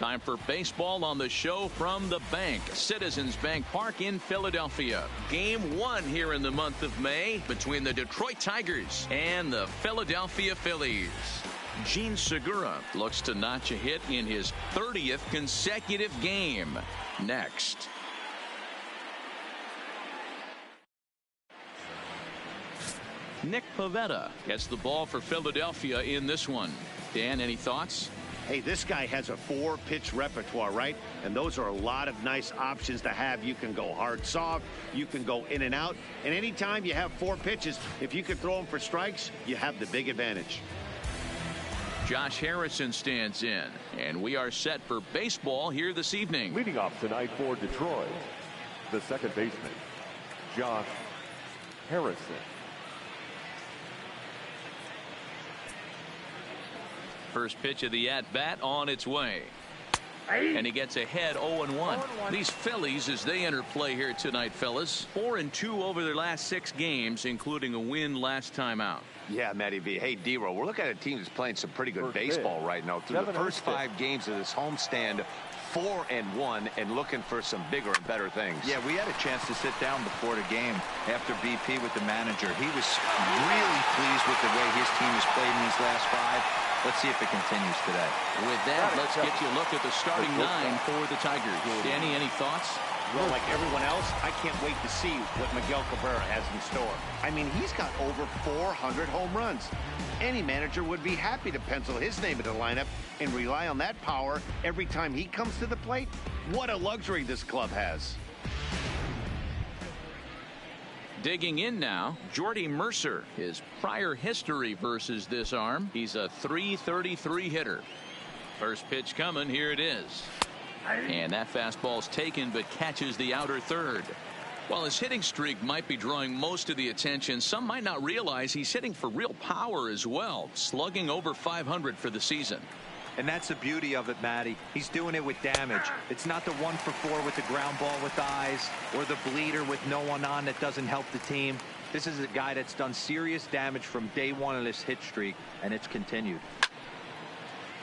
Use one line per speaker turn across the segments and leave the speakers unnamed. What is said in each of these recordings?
Time for baseball on the show from the bank. Citizens Bank Park in Philadelphia. Game 1 here in the month of May between the Detroit Tigers and the Philadelphia Phillies. Gene Segura looks to notch a hit in his 30th consecutive game. Next. Nick Pivetta gets the ball for Philadelphia in this one. Dan, any thoughts?
Hey, this guy has a 4-pitch repertoire, right? And those are a lot of nice options to have. You can go hard, soft. You can go in and out. And anytime you have 4 pitches, if you could throw them for strikes, you have the big advantage.
Josh Harrison stands in, and we are set for baseball here this evening.
Leading off tonight for Detroit, the second baseman, Josh Harrison.
First pitch of the at-bat on its way. And he gets ahead 0-1. These Phillies, as they enter play here tonight, fellas, 4-2 over their last 6 games, including a win last time out.
Yeah, Matty V. Hey, D-Row, we're looking at a team that's playing some pretty good baseball right now. Through the first 5 games of this homestand, 4-1 and looking for some bigger and better things.
Yeah, we had a chance to sit down before the game after BP with the manager. He was really pleased with the way his team has played in these last 5. Let's see if it continues today.
With that, let's get you a look at the starting 9 for the Tigers. Danny, any thoughts?
Well, like everyone else, I can't wait to see what Miguel Cabrera has in store. I mean, he's got over 400 home runs. Any manager would be happy to pencil his name in the lineup and rely on that power every time he comes to the plate. What a luxury this club has.
Digging in now, Jordy Mercer. His prior history versus this arm. He's a .333 hitter. First pitch coming. Here it is. And that fastball's taken but catches the outer third. While his hitting streak might be drawing most of the attention, some might not realize he's hitting for real power as well, slugging over .500 for the season.
And that's the beauty of it, Matty. He's doing it with damage. It's not the 1-for-4 with the ground ball with eyes or the bleeder with no one on that doesn't help the team. This is a guy that's done serious damage from day 1 of this hit streak, and it's continued.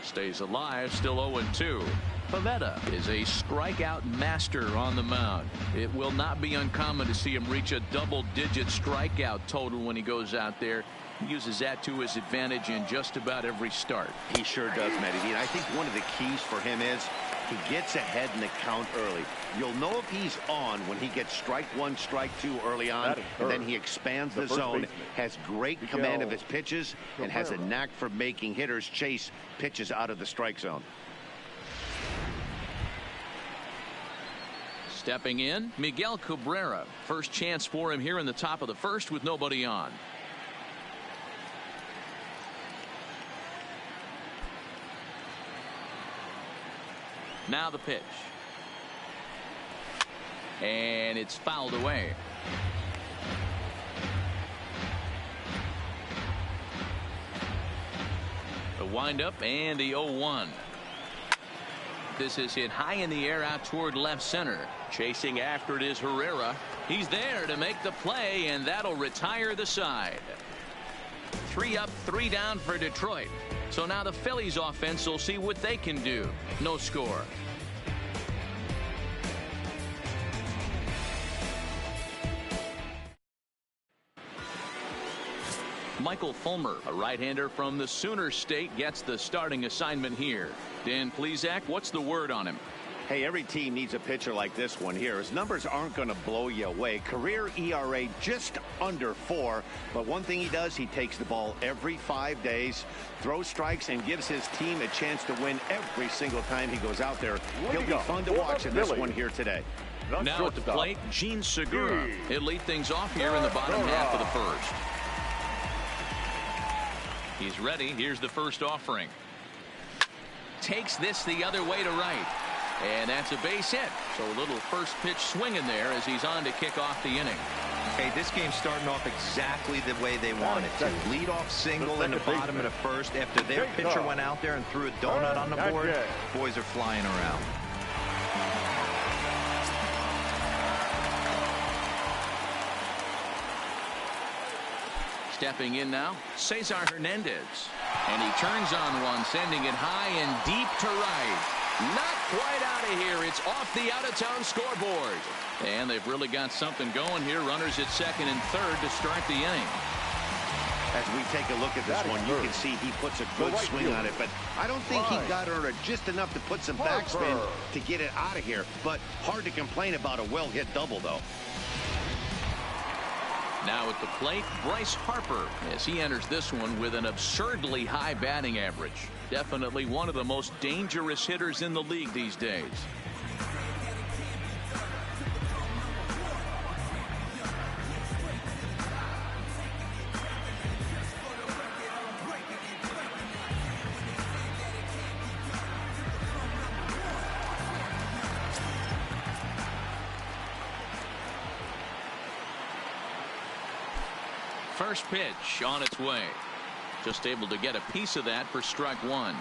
Stays alive, still 0-2. Pivetta is a strikeout master on the mound. It will not be uncommon to see him reach a double-digit strikeout total when he goes out there. He uses that to his advantage in just about every start.
He sure does, Matty. And I think one of the keys for him is he gets ahead in the count early. You'll know if he's on when he gets strike 1, strike 2 early on, and then he expands the zone, has great command of his pitches, and has a knack for making hitters chase pitches out of the strike zone.
Stepping in, Miguel Cabrera. First chance for him here in the top of the first with nobody on. Now the pitch. And it's fouled away. The windup and the 0-1. This is hit high in the air out toward left center. Chasing after it is Herrera. He's there to make the play, and that'll retire the side. 3 up, 3 down for Detroit. So now the Phillies offense will see what they can do. No score. Michael Fulmer, a right-hander from the Sooner State, gets the starting assignment here. Dan Plesac, what's the word on him?
Hey, every team needs a pitcher like this one here. His numbers aren't going to blow you away. Career ERA just under 4. But one thing he does, he takes the ball every 5 days, throws strikes, and gives his team a chance to win every single time he goes out there. He'll be fun to watch in this one here today.
Now at the plate, Gene Segura. He'll lead things off here in the bottom half of the first. He's ready. Here's the first offering. Takes this the other way to right. And that's a base hit. So a little first pitch swing in there as he's on to kick off the inning.
Hey, this game's starting off exactly the way they want it to. Lead off single in the bottom of the first after their pitcher went out there and threw a donut on the board. Boys are flying around.
Stepping in now, Cesar Hernandez. And he turns on one, sending it high and deep to right. Not quite out of here. It's off the out-of-town scoreboard. And they've really got something going here. Runners at second and third to start the inning.
As we take a look at this one, you can see he puts a good swing on it, but I don't think he got her just enough to put some backspin to get it out of here. But hard to complain about a well-hit double, though.
Now at the plate, Bryce Harper, as he enters this one with an absurdly high batting average. Definitely one of the most dangerous hitters in the league these days. First pitch on its way. Just able to get a piece of that for strike one.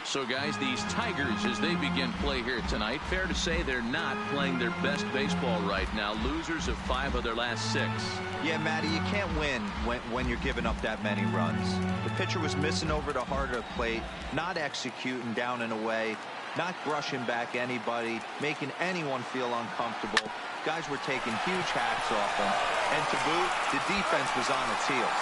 So guys, these Tigers, as they begin play here tonight, fair to say they're not playing their best baseball right now. Losers of 5 of their last 6.
Yeah, Matty, you can't win when you're giving up that many runs. The pitcher was missing over the heart of the plate, not executing down and away, not brushing back anybody, making anyone feel uncomfortable. Guys were taking huge hacks off them. And to boot, the defense was on its heels.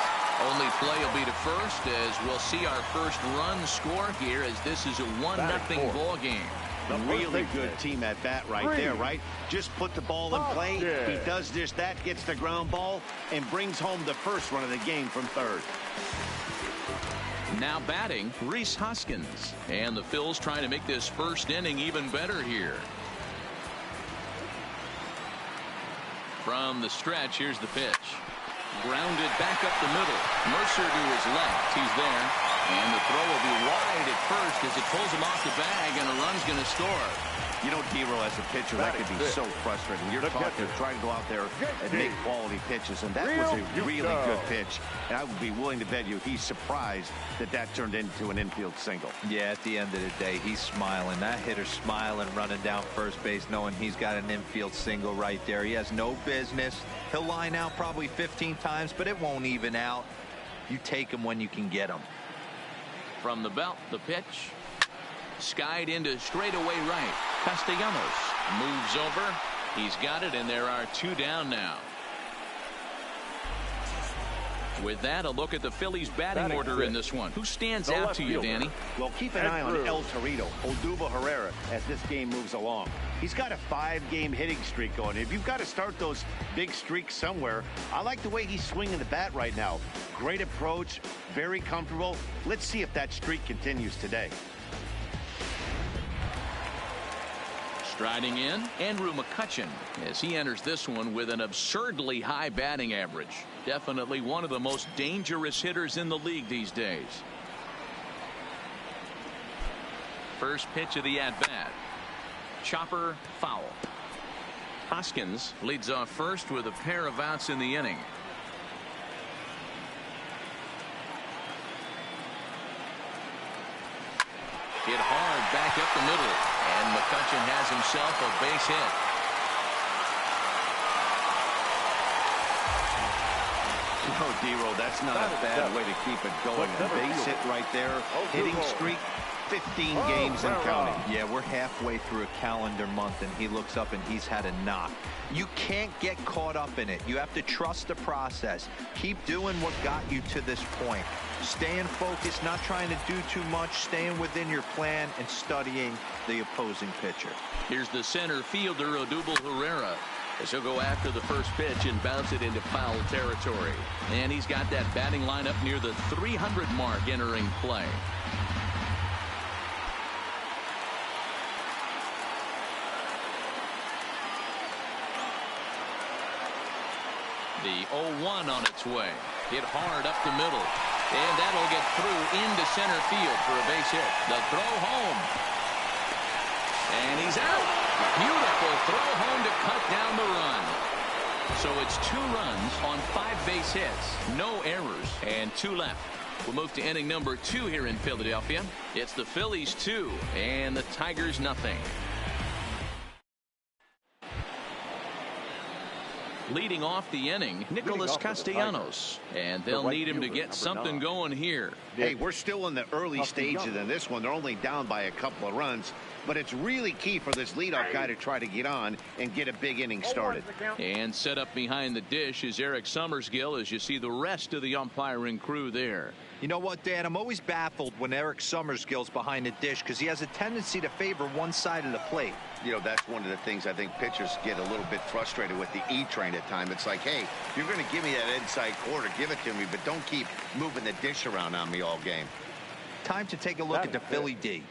Only play will be to first, as we'll see our first run score here, as this is a 1-0 ball game.
A really good team at bat right there, right? Just put the ball in play. He does just that, gets the ground ball, and brings home the first run of the game from third.
Now batting, Rhys Hoskins. And the Phils trying to make this first inning even better here. From the stretch, here's the pitch. Grounded back up the middle. Mercer to his left. He's there. And the throw will be wide at first as it pulls him off the bag, and a run's going to score.
You know, D-Row, as a pitcher, that could be so frustrating. You're taught to try to go out there and make quality pitches, and that was a really good pitch. And I would be willing to bet you he's surprised that that turned into an infield single.
Yeah, at the end of the day, he's smiling. That hitter's smiling, running down first base, knowing he's got an infield single right there. He has no business. He'll line out probably 15 times, but it won't even out. You take him when you can get him.
From the belt, the pitch. Skied into straightaway right. Castellanos moves over. He's got it, and there are 2 down now. With that, a look at the Phillies batting order in this one. Who stands out to you, Danny?
Well, keep an eye on El Torito, Odubel Herrera, as this game moves along. He's got a 5-game hitting streak going. If you've got to start those big streaks somewhere, I like the way he's swinging the bat right now. Great approach, very comfortable. Let's see if that streak continues today.
Striding in, Andrew McCutchen, as he enters this one with an absurdly high batting average. Definitely one of the most dangerous hitters in the league these days. First pitch of the at-bat. Chopper foul. Hoskins leads off first with a pair of outs in the inning. Hit hard back up the middle, and McCutchen has himself a base hit.
Oh, D-Row, that's not a bad way to keep it going. A base hit right there, hitting streak, 15 games and counting.
Yeah, we're halfway through a calendar month, and he looks up and he's had a knock. You can't get caught up in it. You have to trust the process. Keep doing what got you to this point. Staying focused, not trying to do too much, staying within your plan, and studying the opposing pitcher.
Here's the center fielder, Odubel Herrera, as he'll go after the first pitch and bounce it into foul territory. And he's got that batting lineup near the 300 mark entering play. The 0-1 on its way. Hit hard up the middle. And that'll get through into center field for a base hit. The throw home. And he's out. Beautiful throw home to cut down the run. So it's 2 runs on 5 base hits. No errors. And 2 left. We'll move to inning number 2 here in Philadelphia. It's the Phillies 2 and the Tigers nothing. Leading off the inning, Nicholas Castellanos. And they'll need him to get something going here.
Hey, we're still in the early stages in this one. They're only down by a couple of runs. but it's really key for this leadoff guy to try to get on and get a big inning started.
And set up behind the dish is Eric Summersgill as you see the rest of the umpiring crew there.
You know what, Dan? I'm always baffled when Eric Summersgill's behind the dish because he has a tendency to favor one side of the plate.
You know, that's one of the things I think pitchers get a little bit frustrated with the E-train at times. It's like, hey, if you're going to give me that inside quarter, give it to me, but don't keep moving the dish around on me all game.
Time to take a look at the Philly D.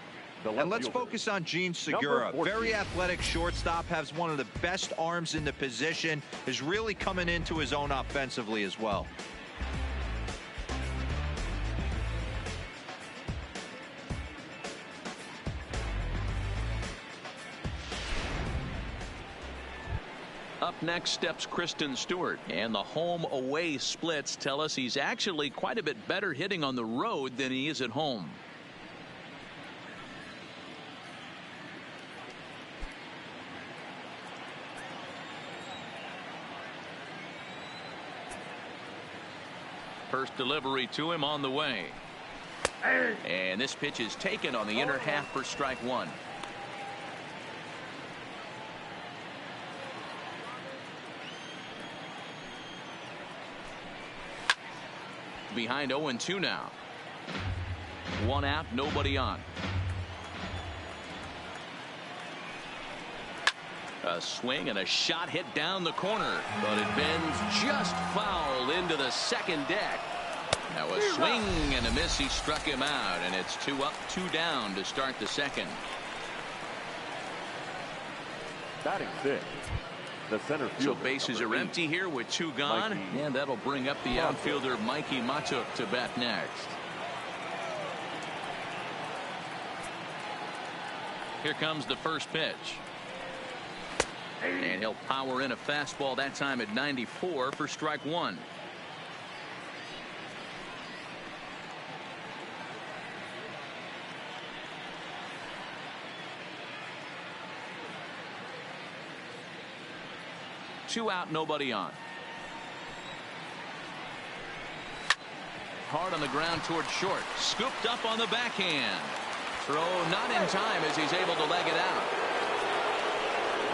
And let's focus on Gene Segura. Very athletic shortstop, has one of the best arms in the position, is really coming into his own offensively as well.
Up next steps Kristen Stewart, and the home-away splits tell us he's actually quite a bit better hitting on the road than he is at home. First delivery to him on the way. And this pitch is taken on the inner half for strike one. Behind 0-2 now. One out, nobody on. A swing and a shot hit down the corner, but it bends just foul into the second deck. Now a swing and a miss. He struck him out, and it's 2 up, 2 down to start the second.
Batting 6. The center fielder,
so bases are empty here with 2 gone, and that'll bring up the outfielder Mikey Matuk to bat next. Here comes the first pitch. And he'll power in a fastball that time at 94 for strike one. Two out, nobody on. Hard on the ground towards short. Scooped up on the backhand. Throw not in time as he's able to leg it out.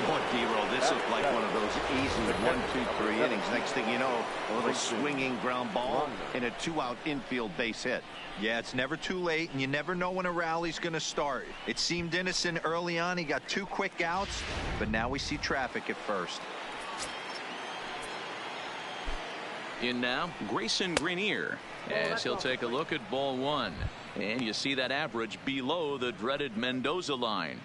Boy, D-Roll, this is like one of those easy 1, 2, 3 innings. Next thing you know, a little swinging ground ball and a 2-out infield base hit.
Yeah, it's never too late, and you never know when a rally's going to start. It seemed innocent early on. He got 2 quick outs, but now we see traffic at first.
In now, Grayson Greenier, as he'll take a look at ball one. And you see that average below the dreaded Mendoza line.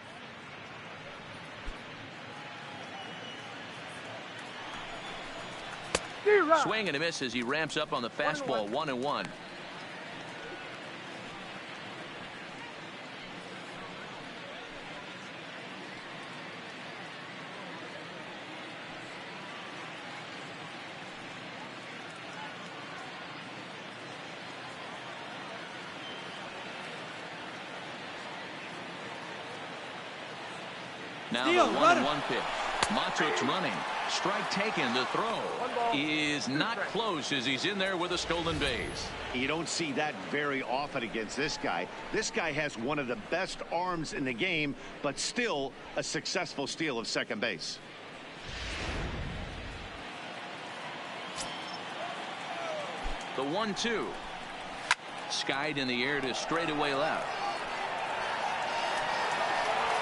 Swing and a miss as he ramps up on the fastball. 1-1. Now the 1-1 pitch. Matuk's running. Strike taken. The throw is not close as he's in there with a stolen base.
You don't see that very often against this guy. This guy has one of the best arms in the game, but still a successful steal of second base.
The 1-2. Skied in the air to straightaway left.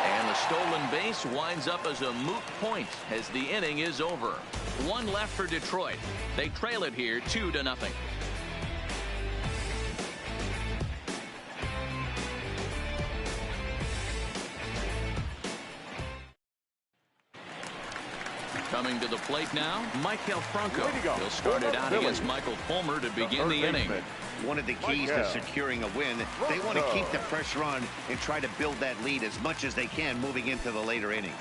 And the stolen base winds up as a moot point as the inning is over. 1 left for Detroit. They trail it here 2-0. Coming to the plate now, Michael Franco. He'll start it out against Michael Fulmer to begin the inning.
One of the keys to securing a win, they want to keep the pressure on and try to build that lead as much as they can moving into the later innings.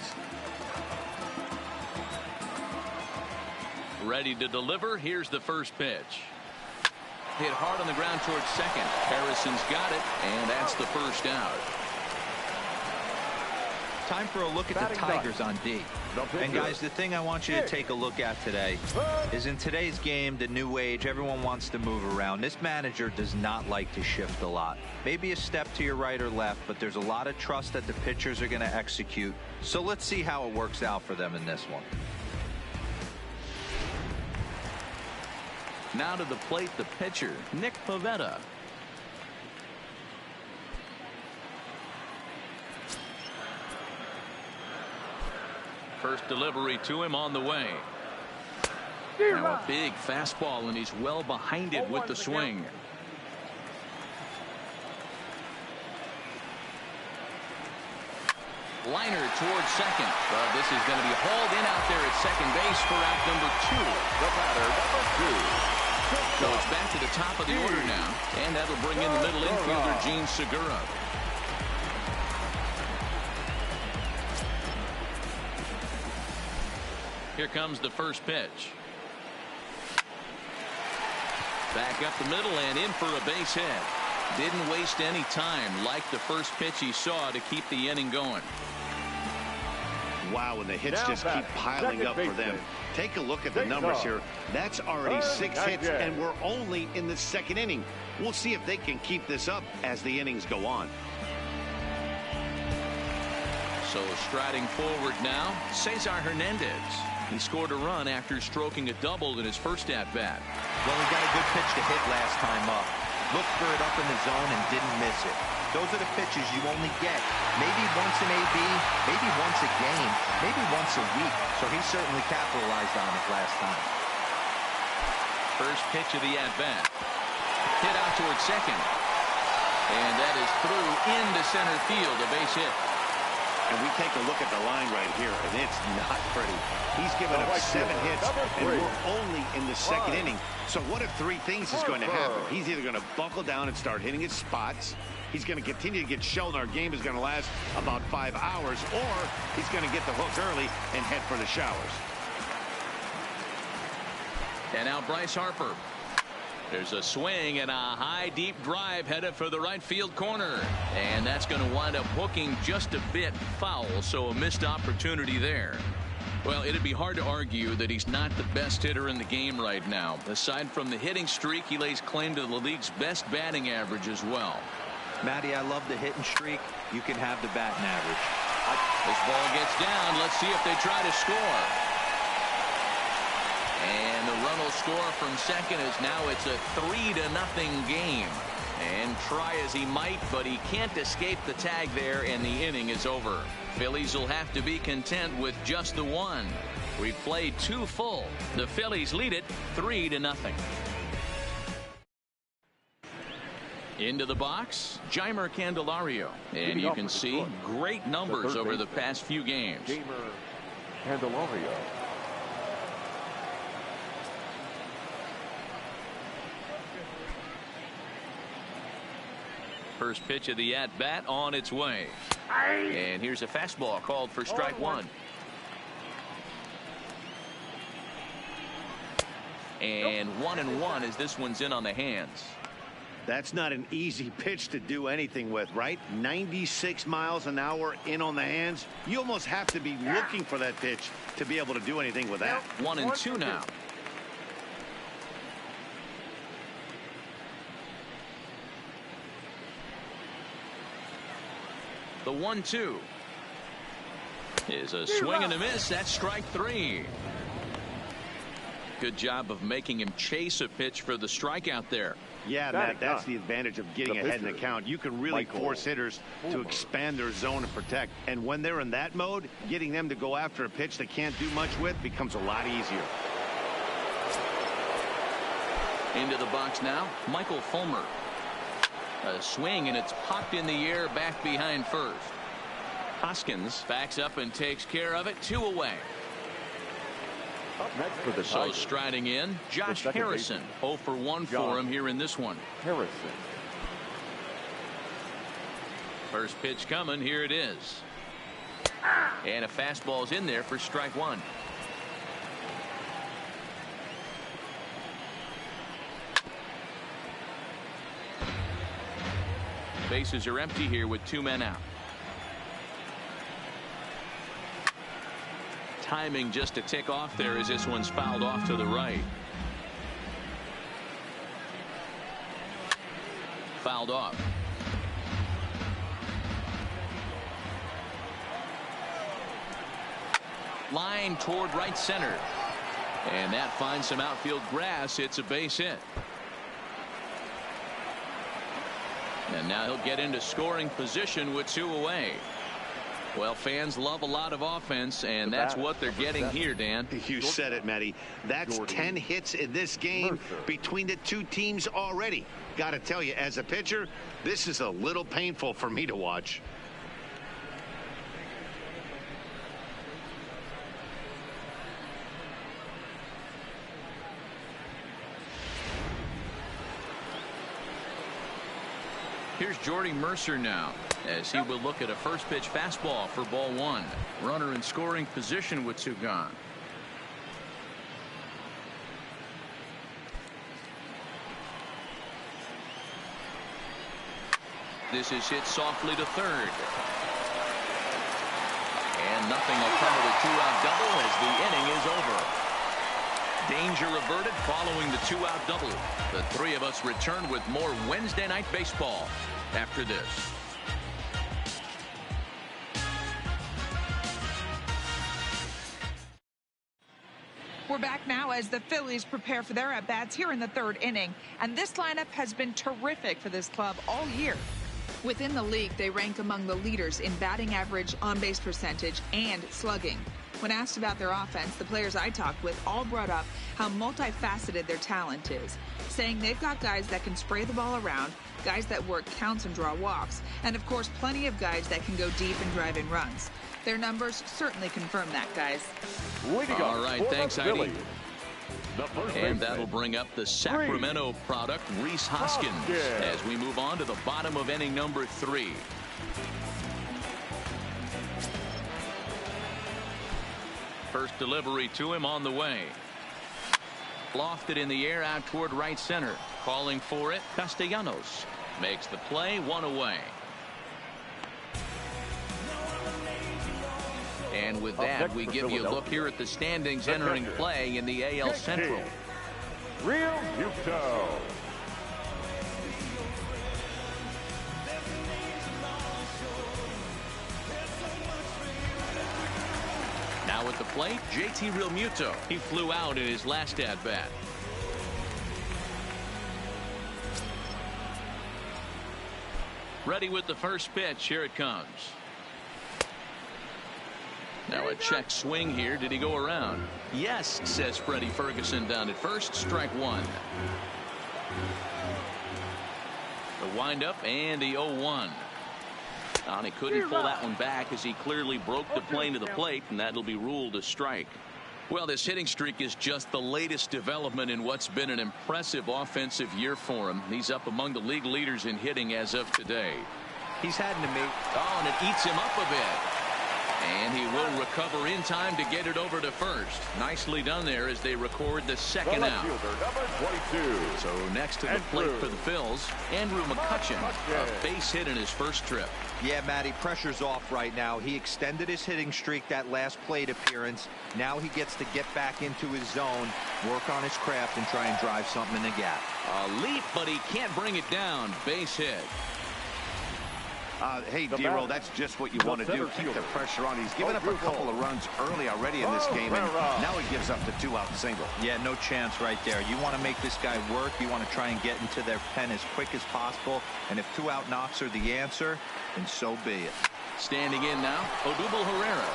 Ready to deliver. Here's the first pitch. Hit hard on the ground towards second. Harrison's got it, and that's the first out.
Time for a look at the Tigers on D. And guys, the thing I want you to take a look at today is in today's game, the new age, everyone wants to move around. This manager does not like to shift a lot. Maybe a step to your right or left, but there's a lot of trust that the pitchers are going to execute. So let's see how it works out for them in this one.
Now to the plate, the pitcher, Nick Pivetta. First delivery to him on the way. Now a big fastball, and he's well behind it with the swing. Liner towards second. But this is going to be hauled in out there at second base for out number 2.
The batter, number 2.
So it's back to the top of the order now, and that'll bring in the middle infielder, Gene Segura. Here comes the first pitch. Back up the middle and in for a base hit. Didn't waste any time, like the first pitch he saw, to keep the inning going.
Wow, and the hits just keep piling up for them. Take a look at the numbers here. That's already 6 hits, and we're only in the second inning. We'll see if they can keep this up as the innings go on.
So striding forward now, Cesar Hernandez. He scored a run after stroking a double in his first at-bat.
Well, he got a good pitch to hit last time up. Looked for it up in the zone and didn't miss it. Those are the pitches you only get maybe once an AB, maybe once a game, maybe once a week. So he certainly capitalized on it last time.
First pitch of the at-bat. Hit out towards second. And that is through into center field, a base hit.
And we take a look at the line right here, and it's not pretty. He's given up 7 hits, and we're only in the second inning. So what if 3 things is going to happen? He's either going to buckle down and start hitting his spots, he's going to continue to get shelled, our game is going to last about 5 hours, or he's going to get the hook early and head for the showers.
And now Bryce Harper. There's a swing and a high deep drive headed for the right field corner, and that's going to wind up hooking just a bit foul, so a missed opportunity there. Well, it'd be hard to argue that he's not the best hitter in the game right now. Aside from the hitting streak, he lays claim to the league's best batting average as well.
Matty, I love the hitting streak. You can have the batting average.
This ball gets down. Let's see if they try to score. And the run will score from second, as now it's a 3-0 game. And try as he might, but he can't escape the tag there, and the inning is over. Phillies will have to be content with just the one. We've played 2 full. The Phillies lead it 3-0. Into the box, Jeimer Candelario. And you can see great numbers over the past few games.
Jeimer Candelario.
First pitch of the at-bat on its way. And here's a fastball called for strike 1. And 1-1 as this one's in on the hands.
That's not an easy pitch to do anything with, right? 96 miles an hour in on the hands. You almost have to be looking for that pitch to be able to do anything with that.
1-2 now. The 1-2 is a swing and a miss. That's strike 3. Good job of making him chase a pitch for the strikeout there.
Yeah, Matt, that's the advantage of getting ahead in the count. You can really force hitters to expand their zone and protect. And when they're in that mode, getting them to go after a pitch they can't do much with becomes a lot easier.
Into the box now, Michael Fulmer. A swing, and it's popped in the air back behind first. Hoskins backs up and takes care of it. 2 away.
Up next for the
So
Tigers,
striding in, Josh Harrison. 0 for 1 for him here in this one.
Harrison.
First pitch coming. Here it is. And a fastball's in there for strike 1. Bases are empty here with 2 men out. timing just to tick off there as this one's fouled off to the right. Fouled off. Line toward right center. And that finds some outfield grass. It's a base hit. And now he'll get into scoring position with 2 away. Well, fans love a lot of offense, and that's what they're getting here, Dan.
You said it, Matty. That's 10 hits in this game between the two teams already. Got to tell you, as a pitcher, this is a little painful for me to watch.
Here's Jordy Mercer now, as he will look at a first pitch fastball for ball 1. Runner in scoring position with 2 gone. This is hit softly to third. And nothing will come of a 2-out double as the inning is over. Danger averted following the 2-out double. The 3 of us return with more Wednesday Night Baseball after this.
We're back now as the Phillies prepare for their at-bats here in the 3rd inning. And this lineup has been terrific for this club all year. Within the league, they rank among the leaders in batting average, on-base percentage, and slugging. When asked about their offense, the players I talked with all brought up how multifaceted their talent is, saying they've got guys that can spray the ball around, guys that work counts and draw walks, and of course plenty of guys that can go deep and drive in runs. Their numbers certainly confirm that, guys.
All right, thanks, Heidi. And that'll bring up the Sacramento product, Rhys Hoskins, as we move on to the bottom of inning number 3. First delivery to him on the way. Lofted in the air out toward right center. Calling for it, Castellanos. Makes the play, 1 away. And with that, we give you a look here at the standings entering play in the AL Central.
Real Muto.
Now at the plate, JT Realmuto. He flew out in his last at-bat. Ready with the first pitch. Here it comes. Now a check swing here. Did he go around? Yes, says Freddie Ferguson down at first. Strike 1. The windup and the 0-1. And he couldn't pull that one back as he clearly broke the plane to the plate, and that'll be ruled a strike. Well, this hitting streak is just the latest development in what's been an impressive offensive year for him. He's up among the league leaders in hitting as of today.
He's had to make.
Oh, and it eats him up a bit. And he will recover in time to get it over to first. Nicely done there as they record the second out. So next to the plate for the Phils, Andrew McCutchen, a base hit in his first trip.
Yeah, Matty, pressure's off right now. He extended his hitting streak that last plate appearance. Now he gets to get back into his zone, work on his craft, and try and drive something in the gap.
A leap, but he can't bring it down. Base hit.
Hey, Dero, that's just what you want to do. Keep the pressure on. He's given up a couple of runs early already in this game, and now he gives up the 2-out single.
Yeah, no chance right there. You want to make this guy work. You want to try and get into their pen as quick as possible. And if 2-out knocks are the answer, then so be it.
Standing in now, Odubel Herrera.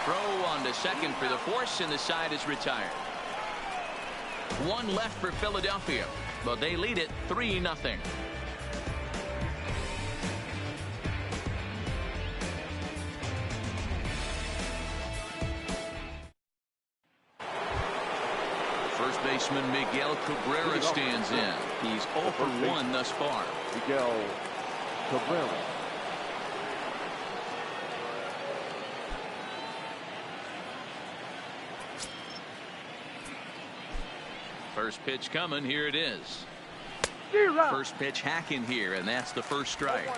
Throw on to second for the force, and the side is retired. 1 left for Philadelphia, but they lead it 3-0. First baseman Miguel Cabrera stands in. He's 0 for 1 thus far.
Miguel Cabrera.
First pitch coming. Here it is. First pitch hacking here, and that's the first strike.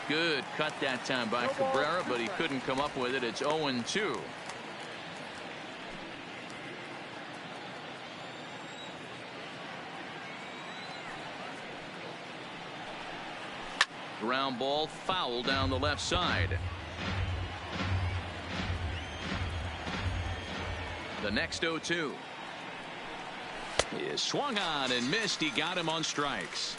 Good cut that time by Cabrera, but he couldn't come up with it. It's 0-2. Ground ball foul down the left side. The next 0-2 is swung on and missed. He got him on strikes.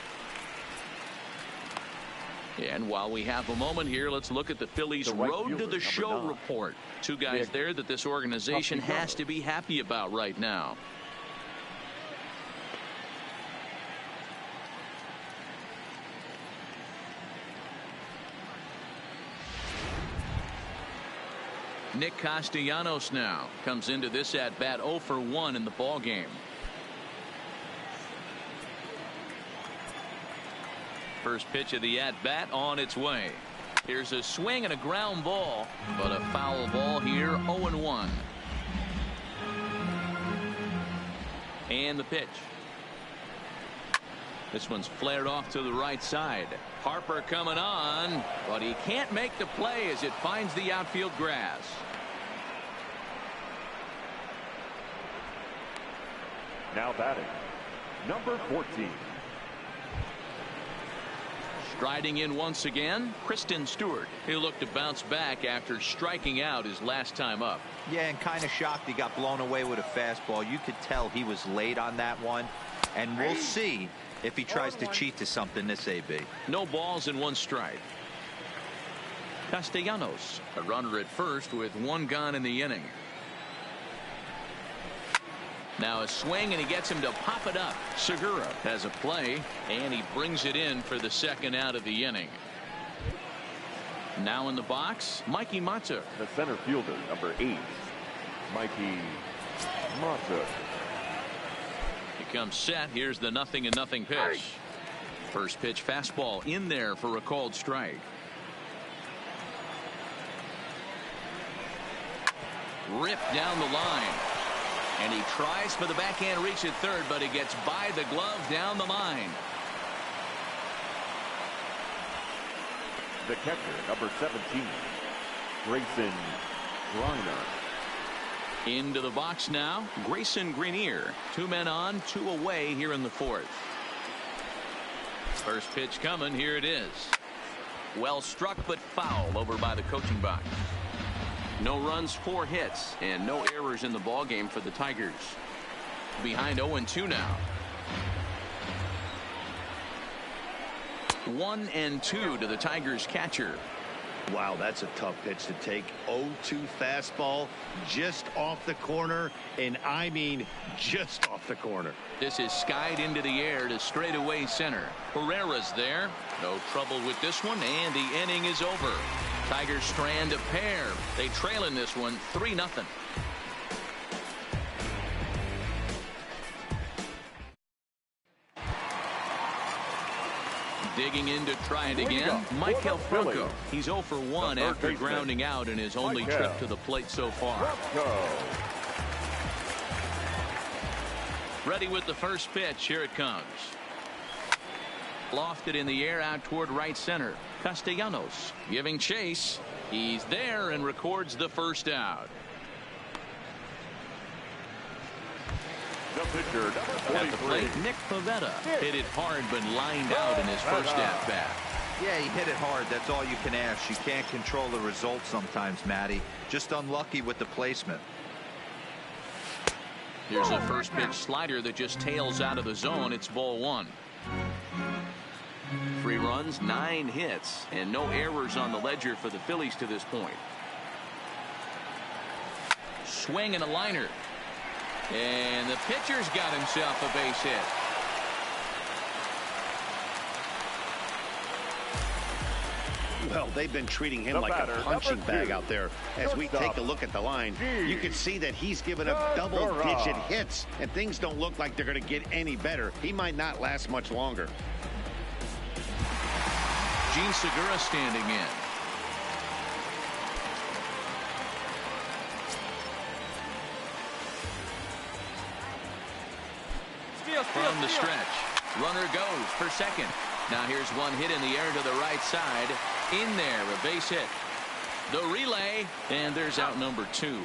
And while we have a moment here, let's look at the Phillies' road to the show report. Two guys there that this organization has to be happy about right now. Nick Castellanos now comes into this at bat 0 for 1 in the ball game. First pitch of the at bat on its way. Here's a swing and a ground ball, but a foul ball here. 0-1. And the pitch. This one's flared off to the right side. Harper coming on, but he can't make the play as it finds the outfield grass.
Now batting, number 14.
Striding in once again, Kristen Stewart. He'll look to bounce back after striking out his last time up.
Yeah, and kind of shocked he got blown away with a fastball. You could tell he was late on that one, and we'll see if he tries to cheat to something this AB.
No balls and 1 strike. Castellanos, a runner at first with 1 gone in the inning. Now a swing, and he gets him to pop it up. Segura has a play, and he brings it in for the second out of the inning. Now in the box, Mikey Mata.
The center fielder, number 8, Mikey Mata.
He comes set. Here's the 0-0 pitch. First pitch fastball in there for a called strike. Ripped down the line. And he tries for the backhand reach at third, but he gets by the glove down the line.
The catcher, number 17, Grayson Griner.
Into the box now, Grayson Grenier. 2 men on, 2 away here in the 4th. First pitch coming. Here it is. Well struck, but foul over by the coaching box. No runs, 4 hits, and no errors in the ball game for the Tigers. Behind 0-2 now. 1-2 to the Tigers catcher.
Wow, that's a tough pitch to take. 0-2 fastball just off the corner, and I mean just off the corner.
This is skied into the air to straightaway center. Herrera's there. No trouble with this one, and the inning is over. Tigers strand a pair. They trail in this one 3-0. Digging in to try it again, Michael Franco. He's 0 for 1 after grounding out in his only trip to the plate so far. Ready with the first pitch. Here it comes. Lofted in the air out toward right center. Castellanos giving chase. He's there and records the first out.
The pitcher, number
At the plate, Nick Pivetta hit it hard but lined out in his first at bat.
Yeah, he hit it hard. That's all you can ask. You can't control the result sometimes, Matty. Just unlucky with the placement.
Here's a first pitch slider that just tails out of the zone. It's ball 1. 3 runs, 9 hits, and no errors on the ledger for the Phillies to this point. Swing and a liner. And the pitcher's got himself a base hit.
Well, they've been treating him like a punching bag out there. As we take a look at the line, you can see that he's given up double-digit hits, and things don't look like they're going to get any better. He might not last much longer.
Gene Segura standing in. From the stretch, runner goes for second. Now here's one hit in the air to the right side. In there, a base hit. The relay, and there's out number 2.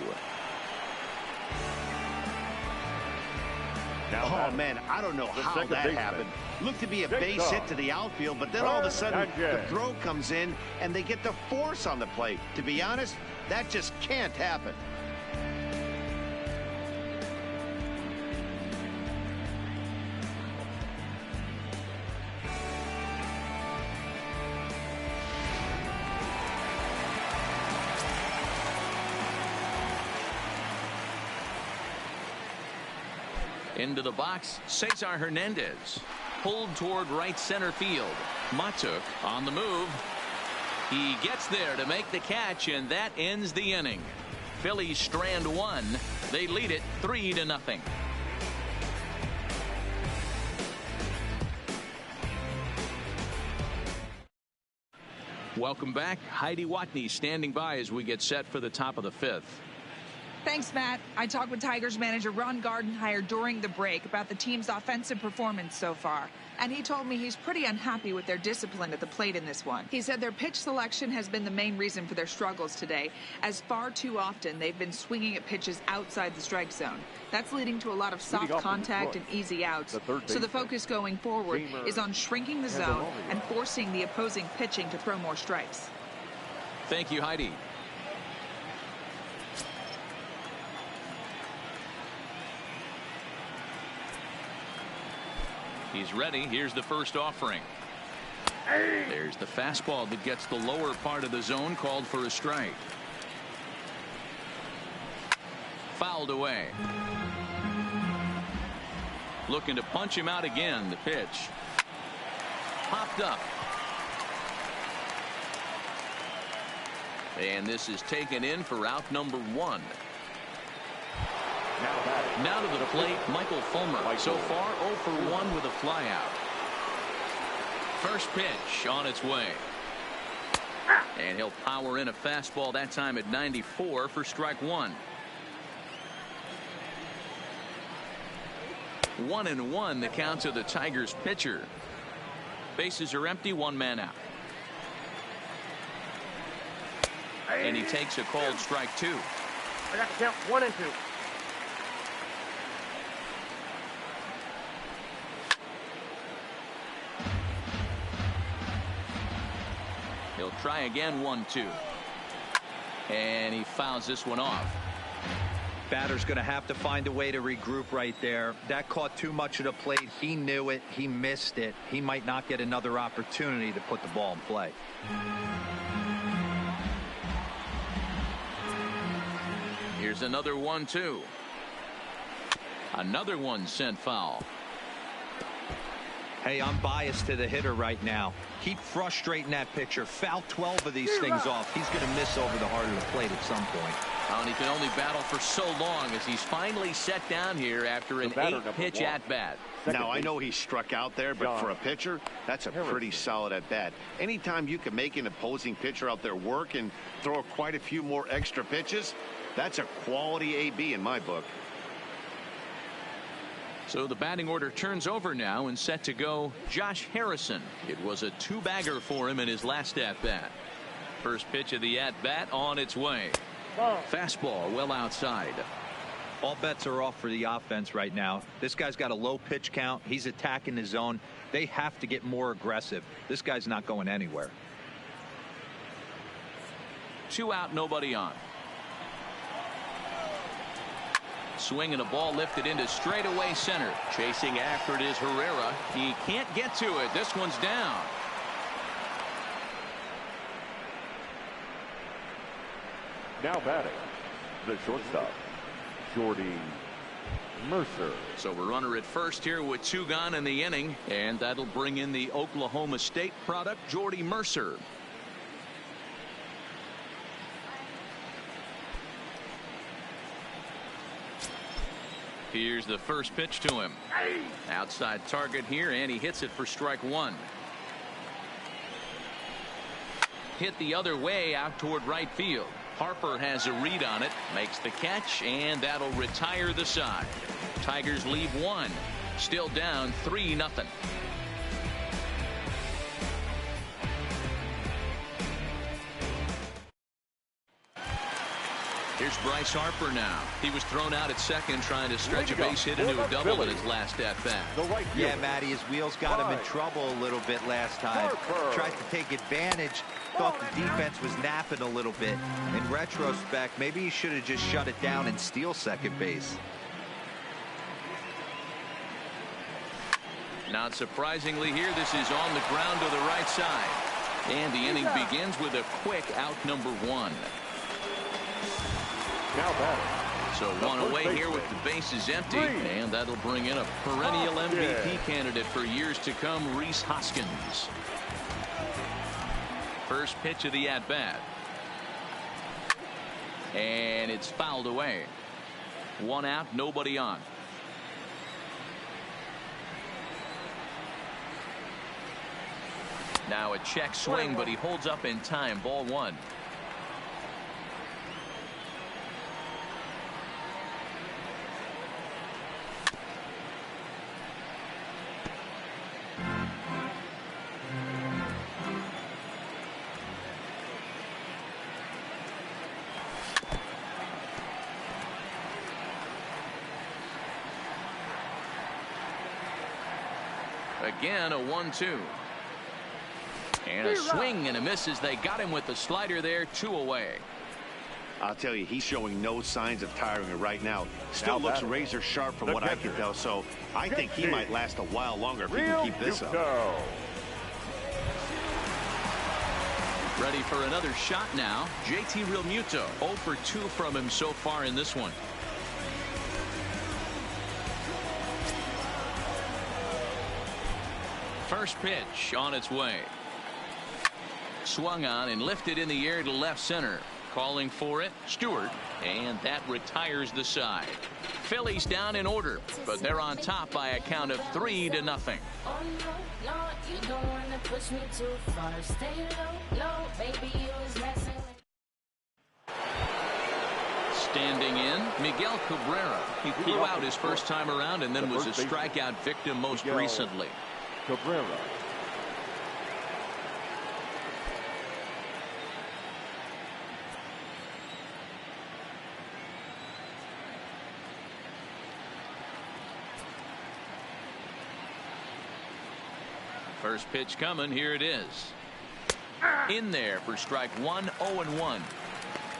Oh, man, I don't know how that happened. Looked to be a base hit to the outfield, but then all of a sudden the throw comes in and they get the force on the plate. To be honest, that just can't happen.
Into the box, Cesar Hernandez. Pulled toward right center field. Matuk on the move. He gets there to make the catch, and that ends the inning. Phillies strand 1. They lead it 3-0. Welcome back. Heidi Watney standing by as we get set for the top of the 5th.
Thanks, Matt. I talked with Tigers manager Ron Gardenhire during the break about the team's offensive performance so far. And he told me he's pretty unhappy with their discipline at the plate in this one. He said their pitch selection has been the main reason for their struggles today, as far too often they've been swinging at pitches outside the strike zone. That's leading to a lot of soft contact and easy outs. So the focus going forward is on shrinking the zone and forcing the opposing pitching to throw more strikes.
Thank you, Heidi. He's ready. Here's the first offering. There's the fastball that gets the lower part of the zone, called for a strike. Fouled away. Looking to punch him out again. The pitch. Popped up. And this is taken in for out number 1. Now to the plate, Michael Fulmer. So far, 0 for 1 with a flyout. First pitch on its way. And he'll power in a fastball, that time at 94 for strike 1. 1-1 the count to the Tigers pitcher. Bases are empty, 1 man out. And he takes a called strike 2.
I got to count 1 and 2.
He'll try again, 1-2. And he fouls this one off.
Batter's going to have to find a way to regroup right there. That caught too much of the plate. He knew it. He missed it. He might not get another opportunity to put the ball in play.
Here's another 1-2. Another one sent foul.
Hey, I'm biased to the hitter right now. Keep frustrating that pitcher. Foul 12 of these things off. He's going to miss over the heart of the plate at some point.
And he can only battle for so long as he's finally set down here after an 8-pitch at-bat.
Now, I know he struck out there, but for a pitcher, that's a pretty solid at-bat. Anytime you can make an opposing pitcher out there work and throw quite a few more extra pitches, that's a quality AB in my book.
So the batting order turns over now, and set to go Josh Harrison. It was a 2-bagger for him in his last at-bat. First pitch of the at-bat on its way. Fastball well outside.
All bets are off for the offense right now. This guy's got a low pitch count. He's attacking the zone. They have to get more aggressive. This guy's not going anywhere.
2 out, nobody on. Swing and a ball lifted into straightaway center. Chasing after it is Herrera. He can't get to it. This one's down.
Now batting, the shortstop, Jordy Mercer.
So a runner at first here with 2 gone in the inning, and that'll bring in the Oklahoma State product, Jordy Mercer. Here's the first pitch to him. Outside target here, and he hits it for strike 1. Hit the other way out toward right field. Harper has a read on it, makes the catch, and that'll retire the side. Tigers leave 1. Still down 3-0. Here's Bryce Harper now. He was thrown out at second trying to stretch a base hit into a double in his last at-bat.
Yeah, Matty, his wheels got him in trouble a little bit last time. Tried to take advantage. Thought the defense was napping a little bit. In retrospect, maybe he should have just shut it down and steal second base.
Not surprisingly here, this is on the ground to the right side. And the inning begins with a quick out number 1.
Now batting.
So one away here with the bases empty. And that'll bring in a perennial MVP candidate for years to come, Rhys Hoskins. First pitch of the at-bat. And it's fouled away. 1 out, nobody on. Now a check swing, but he holds up in time. Ball 1. Again, a 1-2. And a swing and a miss as they got him with the slider there. 2 away.
I'll tell you, he's showing no signs of tiring right now. Still looks razor sharp from what I can tell, so I think he might last a while longer if he can keep this up.
Ready for another shot now. JT Realmuto 0 for 2 from him so far in this one. First pitch on its way. Swung on and lifted in the air to left center. Calling for it, Stewart, and that retires the side. Phillies down in order, but they're on top by a count of 3-0. Standing in, Miguel Cabrera. He flew out his first time around and then was a strikeout victim most recently.
Cabrera.
First pitch coming. Here it is. In there for strike 1. 0-1.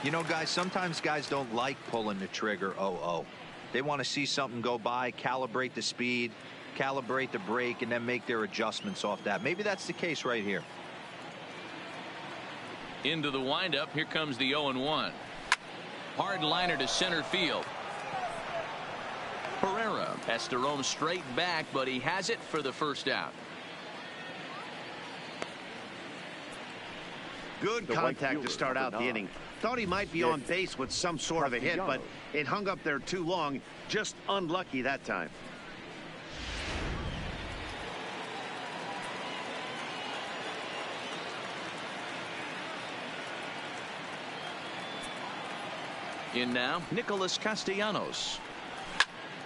You know, guys, sometimes guys don't like pulling the trigger 0-0. They want to see something go by, calibrate the speed, calibrate the brake, and then make their adjustments off that. Maybe that's the case right here.
Into the windup. Here comes the 0-1. Hard liner to center field. Pereira has to roam straight back, but he has it for the first out.
Good contact to start out the inning. Thought he might be on base with some sort of a hit, but it hung up there too long. Just unlucky that time.
In now, Nicholas Castellanos.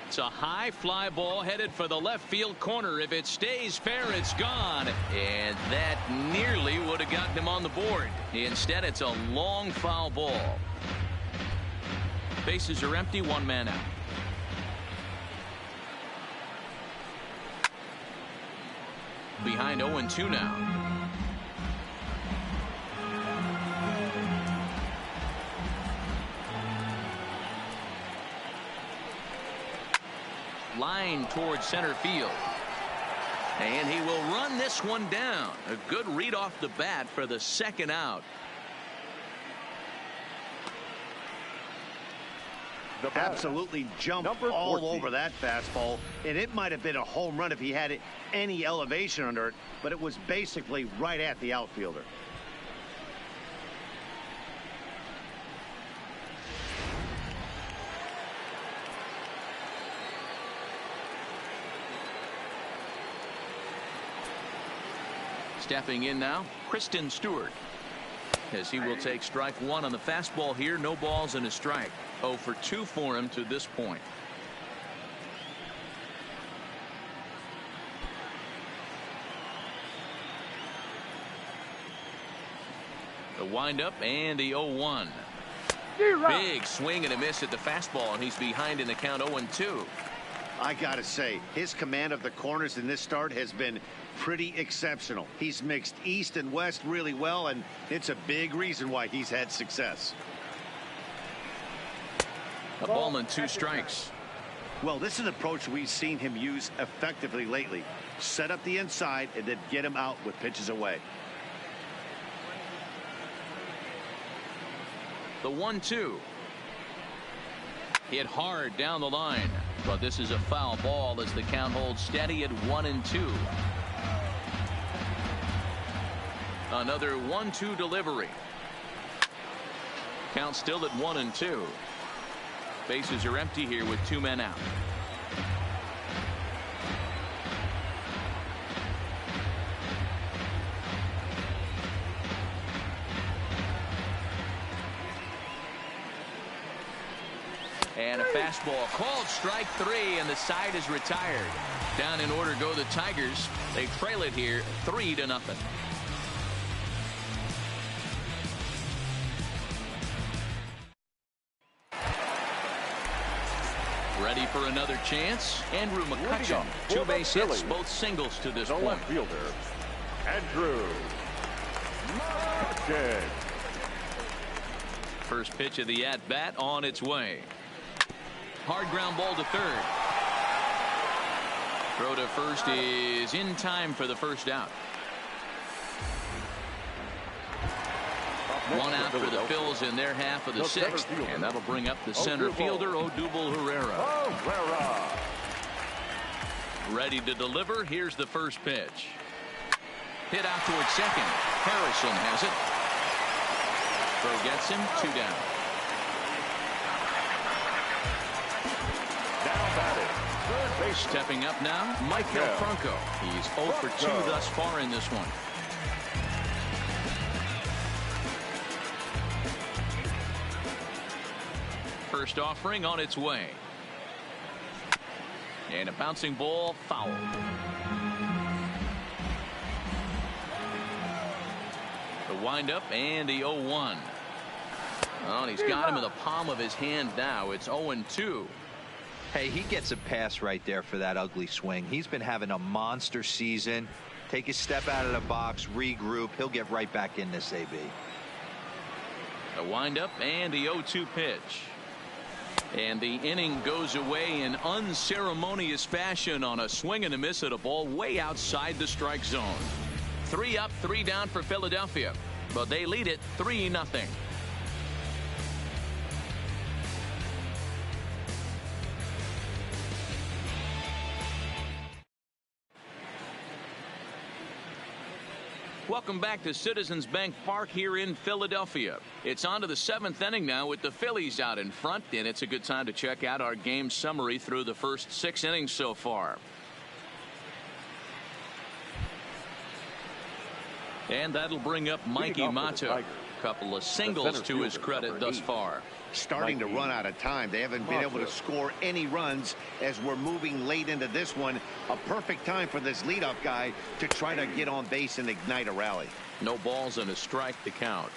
It's a high fly ball headed for the left field corner. If it stays fair, it's gone. And that nearly would have gotten him on the board. Instead, it's a long foul ball. Bases are empty. 1 man out. Behind 0-2 now. Line towards center field. And he will run this one down. A good read off the bat for the second out.
Absolutely jumped all over that fastball, and it might have been a home run if he had any elevation under it, but it was basically right at the outfielder.
Stepping in now, Kristen Stewart, as he will take strike 1 on the fastball here. No balls and a strike. 0 for 2 for him to this point. The windup and the 0-1. Big swing and a miss at the fastball, and he's behind in the count 0-2.
I gotta say, his command of the corners in this start has been pretty exceptional. He's mixed east and west really well, and it's a big reason why he's had success.
A ball and 2 strikes.
Well, this is an approach we've seen him use effectively lately. Set up the inside and then get him out with pitches away.
The 1-2. Hit hard down the line, but this is a foul ball as the count holds steady at 1-2. Another 1-2 delivery. Count still at 1-2. Bases are empty here with 2 men out. And a fastball called strike 3, and the side is retired. Down in order go the Tigers. They trail it here 3-0. Ready for another chance. Andrew McCutcheon, 2 base hits, both singles to this point.
Left fielder, Andrew McCutcheon.
First pitch of the at-bat on its way. Hard ground ball to third. Throw to first is in time for the first out. 1 out for the Phils in their half of the 6th, and that'll bring up the center fielder, Odubel Herrera. Ready to deliver. Here's the first pitch. Hit out towards second. Harrison has it. Throw gets him. 2 down. Stepping up now, Michael Franco. He's 0 for 2 thus far in this one. First offering on its way. And a bouncing ball foul. The windup and the 0-1. Oh, and he's got him in the palm of his hand now. It's 0-2.
Hey, he gets a pass right there for that ugly swing. He's been having a monster season. Take a step out of the box, regroup. He'll get right back in this AB.
The windup and the 0-2 pitch. And the inning goes away in unceremonious fashion on a swing and a miss at a ball way outside the strike zone. 3 up, 3 down for Philadelphia, but they lead it 3-0. Welcome back to Citizens Bank Park here in Philadelphia. It's on to the 7th inning now with the Phillies out in front, and it's a good time to check out our game summary through the first 6 innings so far. And that'll bring up Mikey Mato. Couple of singles to his credit thus far.
Starting to run out of time. They haven't been able to score any runs as we're moving late into this one. A perfect time for this leadoff guy to try to get on base and ignite a rally.
No balls and a strike to count.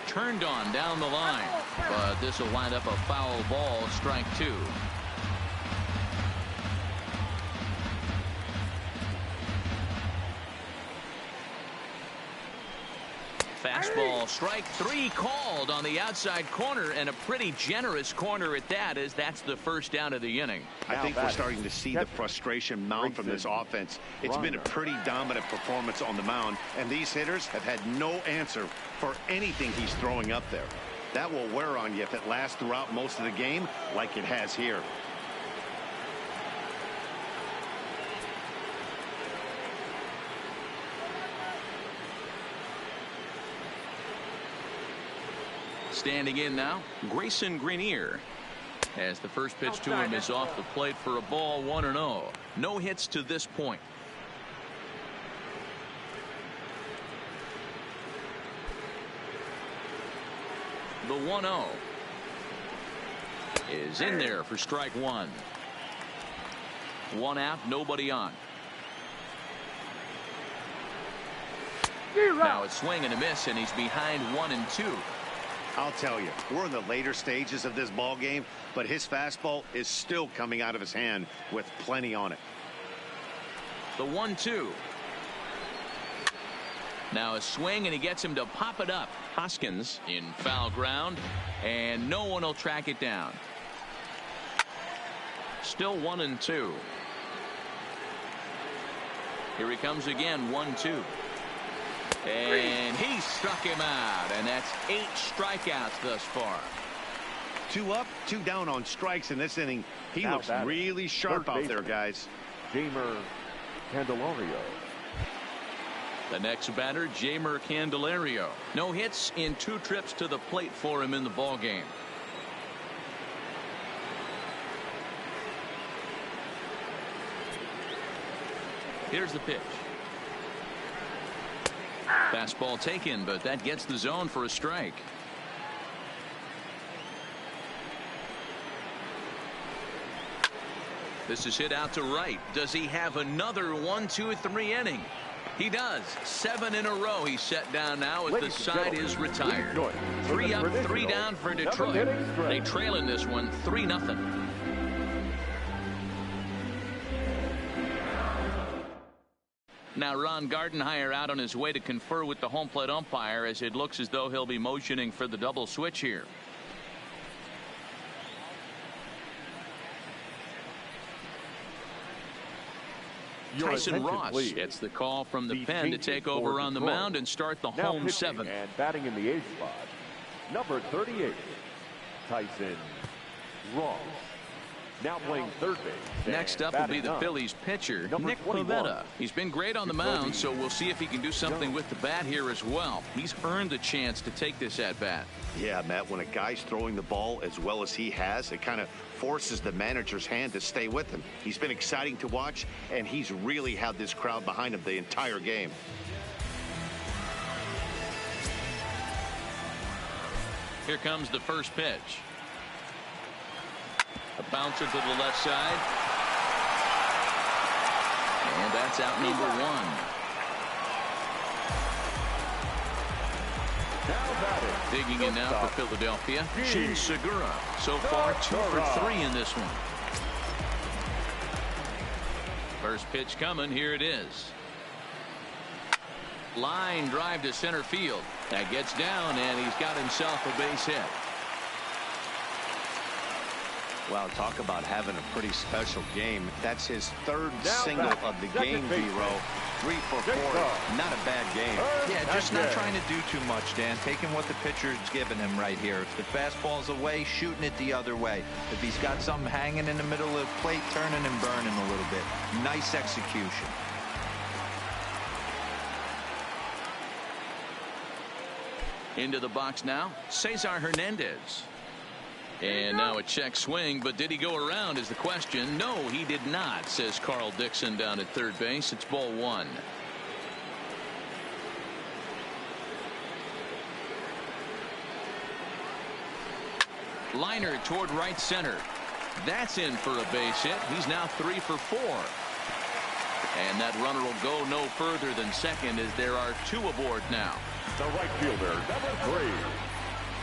Turned on down the line, but this will wind up a foul ball, strike 2. Fastball, strike 3 called on the outside corner, and a pretty generous corner at that, as that's the first down of the inning.
I think we're starting to see the frustration mount from this offense. It's been a pretty dominant performance on the mound, and these hitters have had no answer for anything he's throwing up there. That will wear on you if it lasts throughout most of the game like it has here.
Standing in now, Grayson Greenier, as the first pitch to him is off the plate for a ball, 1-0. No hits to this point. The 1-0 is in there for strike one. One out, nobody on. Now it's swing and a miss, and he's behind 1-2.
I'll tell you, we're in the later stages of this ball game, but his fastball is still coming out of his hand with plenty on it.
The 1-2. Now a swing, and he gets him to pop it up. Hoskins in foul ground, and no one will track it down. Still 1-2. Here he comes again, 1-2. And he struck him out, and that's 8 strikeouts thus far.
2 up, 2 down on strikes in this inning. He looks really sharp out there, guys.
Jeimer Candelario.
The next batter, Jeimer Candelario. No hits in 2 trips to the plate for him in the ball game. Here's the pitch. Fastball taken, but that gets the zone for a strike. This is hit out to right. Does he have another 1-2-3 inning? He does. 7 in a row he's set down now as the side is retired. 3 up, 3 down for Detroit. They trail in this one 3-0. Now Ron Gardenhire out on his way to confer with the home plate umpire, as it looks as though he'll be motioning for the double switch here. Tyson Ross gets the call from the pen to take over on the mound and start the home 7th.
And batting in the 8th spot, number 38, Tyson Ross. Now playing third base.
Next up will be the Phillies pitcher, Nick Pivetta. He's been great on the mound, so we'll see if he can do something with the bat here as well. He's earned a chance to take this at bat.
Yeah, Matt, when a guy's throwing the ball as well as he has, it kind of forces the manager's hand to stay with him. He's been exciting to watch, and he's really had this crowd behind him the entire game.
Here comes the first pitch. A bouncer to the left side. And that's out number 1. Digging in now for Philadelphia, Jean Segura. So far 2 for 3 in this one. First pitch coming. Here it is. Line drive to center field. That gets down, and he's got himself a base hit.
Well, talk about having a pretty special game. That's his 3rd single of the game, Vero. 3 for 4. Not a bad game.
Yeah, just not trying to do too much, Dan. Taking what the pitcher's giving him right here. If the fastball's away, shooting it the other way. If he's got something hanging in the middle of the plate, turning and burning a little bit. Nice execution.
Into the box now, Cesar Hernandez. And now a check swing, but did he go around is the question. No, he did not, says Carl Dixon down at third base. It's ball 1. Liner toward right center. That's in for a base hit. He's now 3 for 4. And that runner will go no further than second, as there are 2 aboard now.
The right fielder, number 3,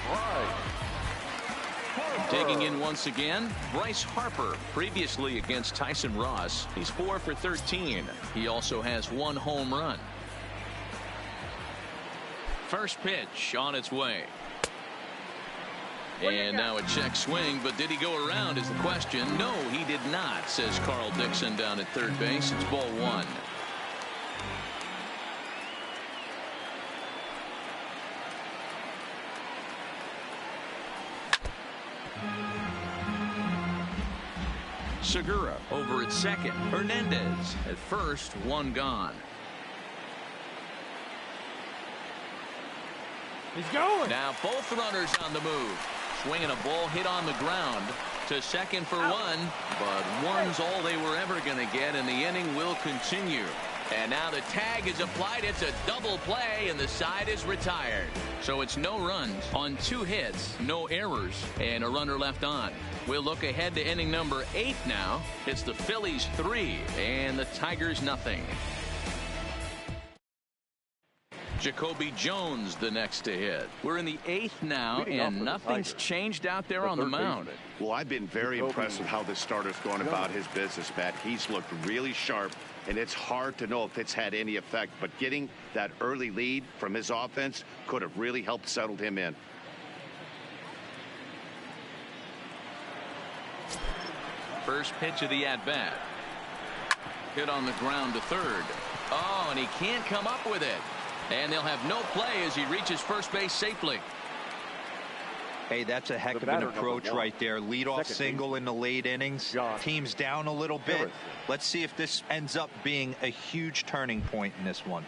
Bryce.
Taking in once again, Bryce Harper. Previously against Tyson Ross, he's 4 for 13. He also has 1 home run. First pitch on its way. And now a check swing, but did he go around is the question. No, he did not, says Carl Dixon down at third base. It's ball 1. Segura over at second. Hernandez at first. 1 gone.
He's going.
Now both runners on the move. Swinging a ball hit on the ground to second for 1, but 1's all they were ever going to get, and the inning will continue. And now the tag is applied. It's a double play, and the side is retired. So it's no runs on 2 hits, no errors, and a runner left on. We'll look ahead to inning number 8 now. It's the Phillies 3 and the Tigers nothing. Jacoby Jones the next to hit. We're in the 8th now, and nothing's changed out there on the mound.
Well, I've been very impressed with how this starter's going about his business, Matt. He's looked really sharp, and it's hard to know if it's had any effect, but getting that early lead from his offense could have really helped settle him in.
First pitch of the at-bat. Hit on the ground to third. Oh, and he can't come up with it. And they'll have no play as he reaches first base safely.
Hey, that's a heck of an approach right there. Leadoff single in the late innings. Team's down a little bit. Let's see if this ends up being a huge turning point in this one.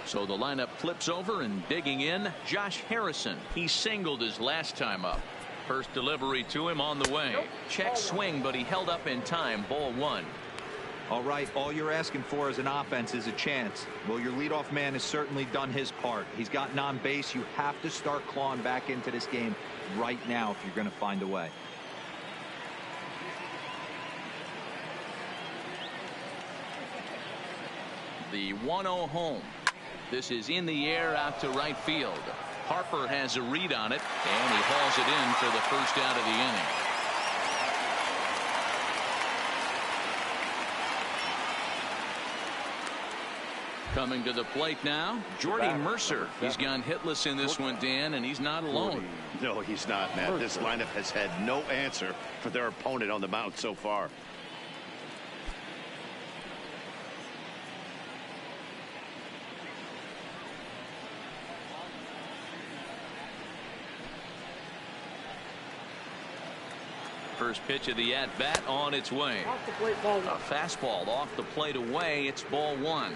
So the lineup flips over, and digging in, Josh Harrison. He singled his last time up. First delivery to him on the way. Check swing, but he held up in time. Ball 1.
All right, all you're asking for as an offense is a chance. Well, your leadoff man has certainly done his part. He's gotten on base. You have to start clawing back into this game right now if you're going to find a way.
The 1-0 home. This is in the air out to right field. Harper has a read on it, and he hauls it in for the first out of the inning. Coming to the plate now, Jordy Mercer. He's gone hitless in this one, Dan, and he's not alone.
No, he's not, Matt. This lineup has had no answer for their opponent on the mound so far.
First pitch of the at-bat on its way.
Off the plate, ball 1.
A fastball off the plate away. It's ball 1.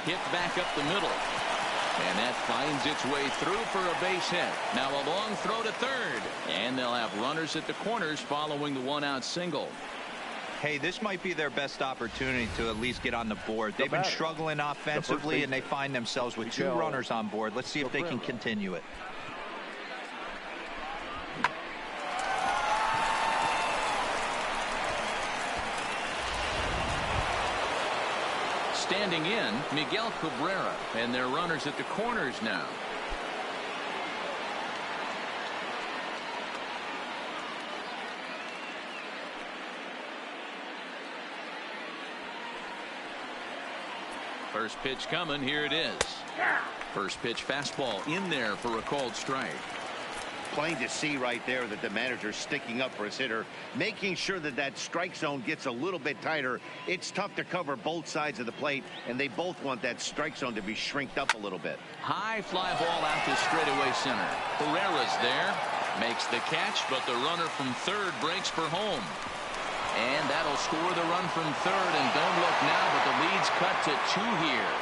Hit back up the middle. And that finds its way through for a base hit. Now a long throw to third. And they'll have runners at the corners following the 1-out single.
Hey, this might be their best opportunity to at least get on the board. They've been struggling offensively, and they find themselves with 2 runners on board. Let's see if they can continue it.
Standing in, Miguel Cabrera, and their runners at the corners now. First pitch coming. Here it is. First pitch fastball in there for a called strike.
Plain to see right there that the manager's sticking up for his hitter, making sure that that strike zone gets a little bit tighter. It's tough to cover both sides of the plate, and they both want that strike zone to be shrinked up a little bit.
High fly ball out to straightaway center. Herrera's there, makes the catch, but the runner from third breaks for home. And that'll score the run from third, and don't look now, but the lead's cut to 2 here.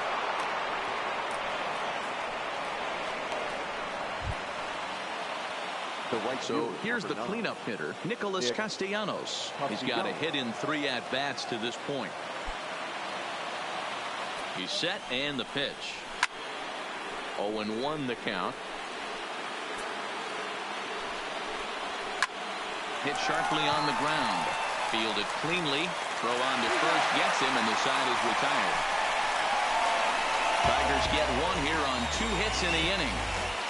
So here's the cleanup hitter, Nicholas Castellanos. He's got a hit in 3 at-bats to this point. He's set, and the pitch. 0-1 the count. Hit sharply on the ground. Fielded cleanly. Throw on to first gets him, and the side is retired. Tigers get 1 here on 2 hits in the inning.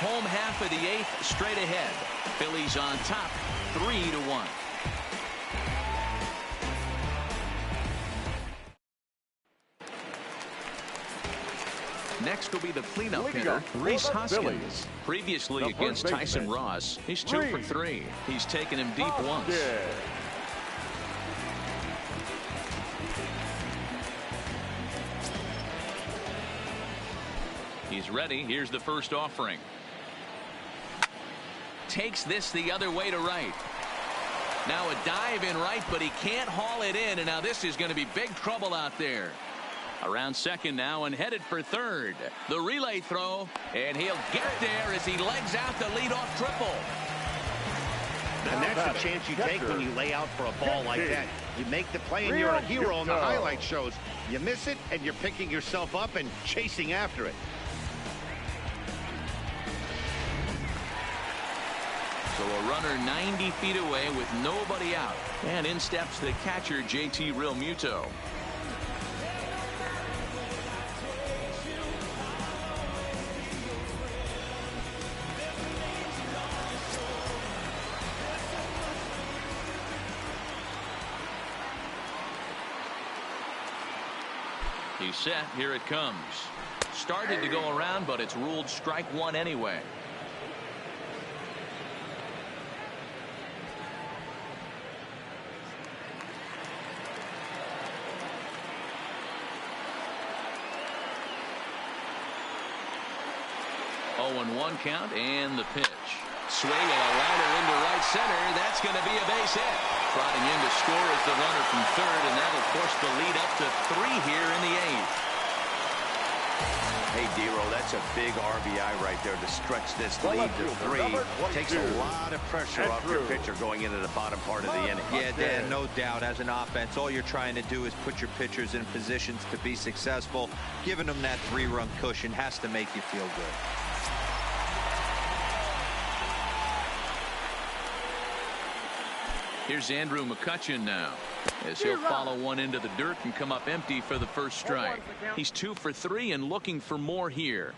Home half of the 8th straight ahead. Phillies on top 3-1. Next will be the cleanup hitter, Rhys Hoskins. Previously against Tyson Ross, he's 2 for 3. He's taken him deep once. He's ready. Here's the first offering. Takes this the other way to right. Now a dive in right, but he can't haul it in, and now this is going to be big trouble out there. Around second now and headed for third. The relay throw, and he'll get there as he legs out the leadoff triple.
And that's the chance you take when you lay out for a ball like that. You make the play and you're a hero on the highlight shows. You miss it and you're picking yourself up and chasing after it.
So a runner 90 feet away with nobody out. And in steps the catcher, JT Realmuto. He's set. Here it comes. Started to go around, but it's ruled strike one anyway. Oh, 1 count and the pitch. Swing and a liner into right center. That's going to be a base hit. Trotting in to score is the runner from third, and that'll push the lead up to 3 here in the 8th.
Hey, Dero, that's a big RBI right there to stretch this lead to 3. Takes a lot of pressure off your pitcher going into the bottom part of the inning.
Yeah, Dan, no doubt. As an offense, all you're trying to do is put your pitchers in positions to be successful. Giving them that 3-run cushion has to make you feel good.
Here's Andrew McCutchen now, as he'll follow one into the dirt and come up empty for the first strike. He's 2 for 3 and looking for more here.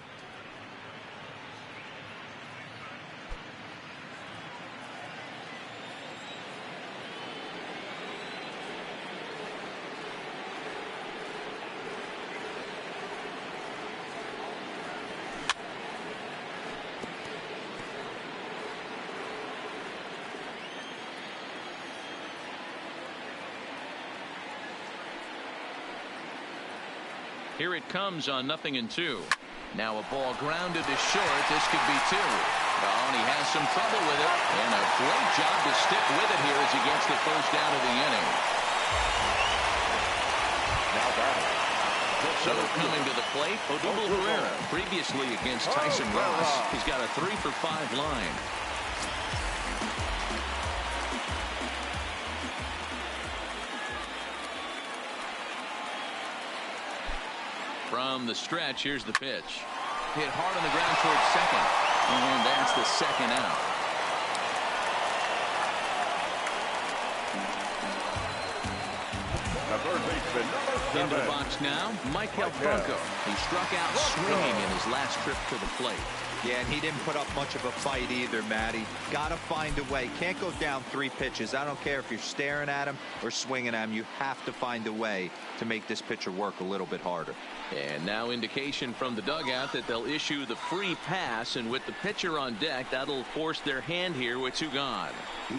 Here it comes on 0-2. Now a ball grounded to short. This could be 2. Oh, and he has some trouble with it. And a great job to stick with it here as he gets the first out of the inning.
Now batting.
So coming to the plate, Odubel Herrera, previously against Tyson Ross. He's got a 3 for 5 line. From the stretch, here's the pitch. Hit hard on the ground towards second. And that's the second out.
The third baseman, number 7.
Into the box now, Michael Franco. He struck out swinging in his last trip to the plate.
Yeah, and he didn't put up much of a fight either, Matty. Got to find a way. Can't go down 3 pitches. I don't care if you're staring at him or swinging at him. You have to find a way to make this pitcher work a little bit harder.
And now indication from the dugout that they'll issue the free pass, and with the pitcher on deck, that'll force their hand here with 2 gone.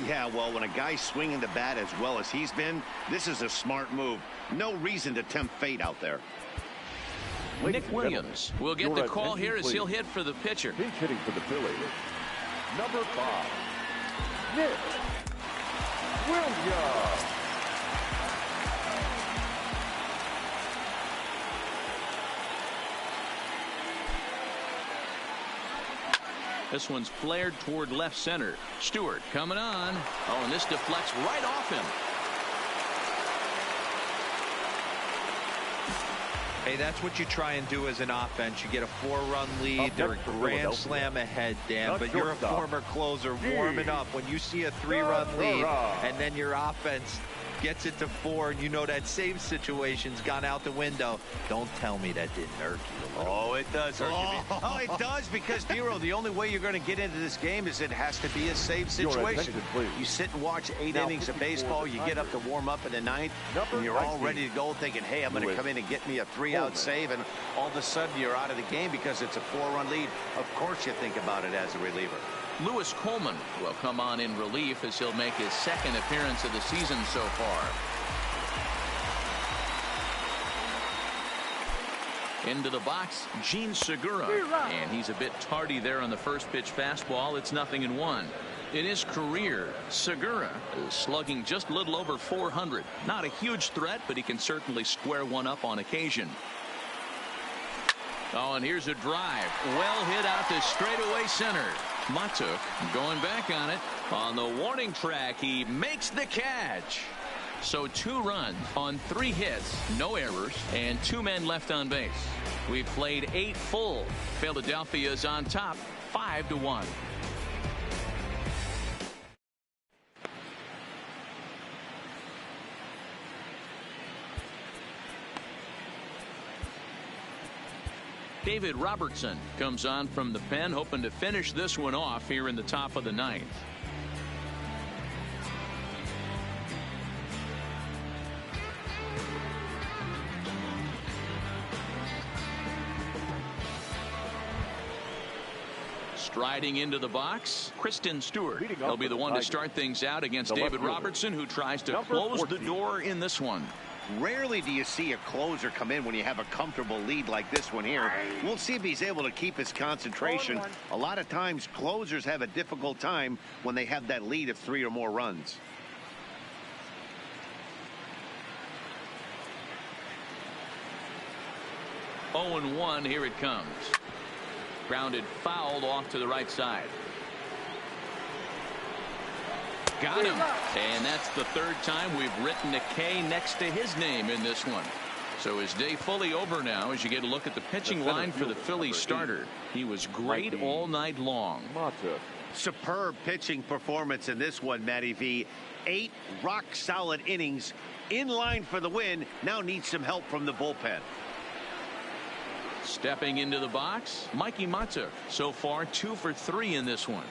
Yeah, well, when a guy's swinging the bat as well as he's been, this is a smart move. No reason to tempt fate out there.
Nick Williams will get the call here as he'll hit for the pitcher.
Pinch hitting for the Phillies, number 5, Nick Williams.
This one's flared toward left center. Stewart coming on. Oh, and this deflects right off him.
Hey, that's what you try and do as an offense. You get a 4-run lead. They're a grand slam ahead, Dan, but you're a former closer warming up. When you see a 3-run lead and then your offense gets it to 4 and you know that save situation's gone out the window, don't tell me that didn't irk you a little.
Oh, it does irk you. Oh, it does, because, Dero, the only way you're going to get into this game is it has to be a save situation. You sit and watch 8 innings of baseball, you get up to warm up in the 9th, and you're all ready to go thinking, hey, I'm going to come in and get me a 3-out save, and all of a sudden you're out of the game because it's a 4-run lead. Of course you think about it as a reliever.
Lewis Coleman will come on in relief as he'll make his 2nd appearance of the season so far. Into the box, Gene Segura, and he's a bit tardy there on the first pitch fastball. It's 0-1. In his career, Segura is slugging just a little over 400. Not a huge threat, but he can certainly square one up on occasion. Oh, and here's a drive. Well hit out to straightaway center. Matuk going back on it. On the warning track, he makes the catch. So 2 runs on 3 hits, no errors, and 2 men left on base. We've played 8 full. Philadelphia is on top, 5-1. David Robertson comes on from the pen, hoping to finish this one off here in the top of the 9th. Striding into the box, Kristen Stewart. He'll be the one to start things out against David Robertson, who tries to close the door in this one.
Rarely do you see a closer come in when you have a comfortable lead like this one here. We'll see if he's able to keep his concentration. A lot of times closers have a difficult time when they have that lead of 3 or more runs.
Oh, 0-1, here it comes. Grounded fouled off to the right side. Got him. And that's the 3rd time we've written a K next to his name in this one. So his day fully over now as you get a look at the pitching line for the Phillies starter. He was great all night long.
Superb pitching performance in this one, Matty V. 8 rock-solid innings in line for the win. Now needs some help from the bullpen.
Stepping into the box, Mikey Matuk. So far 2 for 3 in this one.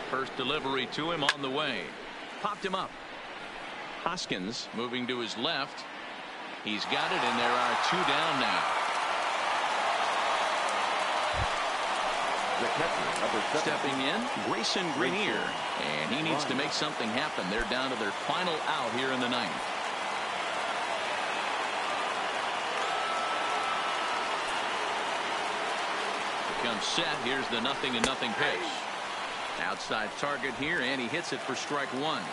First delivery to him on the way. Popped him up. Hoskins moving to his left. He's got it, and there are 2 down now. Stepping in, Grayson Greenier. And he needs to make something happen. They're down to their final out here in the 9th. Comes set. Here's the 0-0 pitch. Outside target here, and he hits it for strike 1.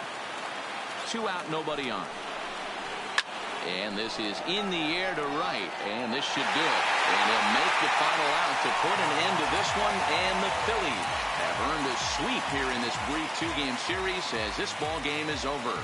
2 out, nobody on. And this is in the air to right, and this should do it. And he'll make the final out to put an end to this one, and the Phillies have earned a sweep here in this brief 2-game series as this ball game is over.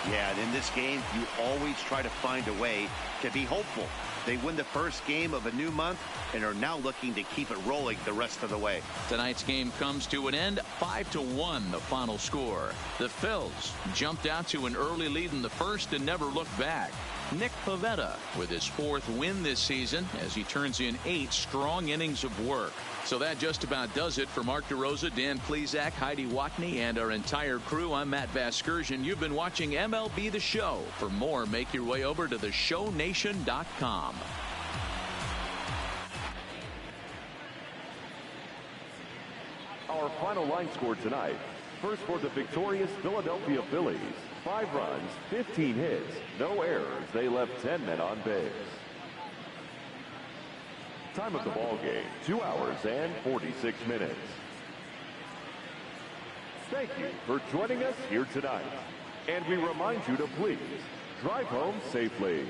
Yeah, and in this game, you always try to find a way to be hopeful. They win the first game of a new month and are now looking to keep it rolling the rest of the way.
Tonight's game comes to an end, 5-1 the final score. The Phils jumped out to an early lead in the first and never looked back. Nick Pivetta with his 4th win this season as he turns in 8 strong innings of work. So that just about does it for Mark DeRosa, Dan Plesac, Heidi Watney, and our entire crew. I'm Matt Vasgersian. You've been watching MLB The Show. For more, make your way over to theshownation.com.
Our final line score tonight. First for the victorious Philadelphia Phillies. 5 runs, 15 hits, no errors. They left 10 men on base. Time of the ball game, 2 hours and 46 minutes. Thank you for joining us here tonight. And we remind you to please drive home safely.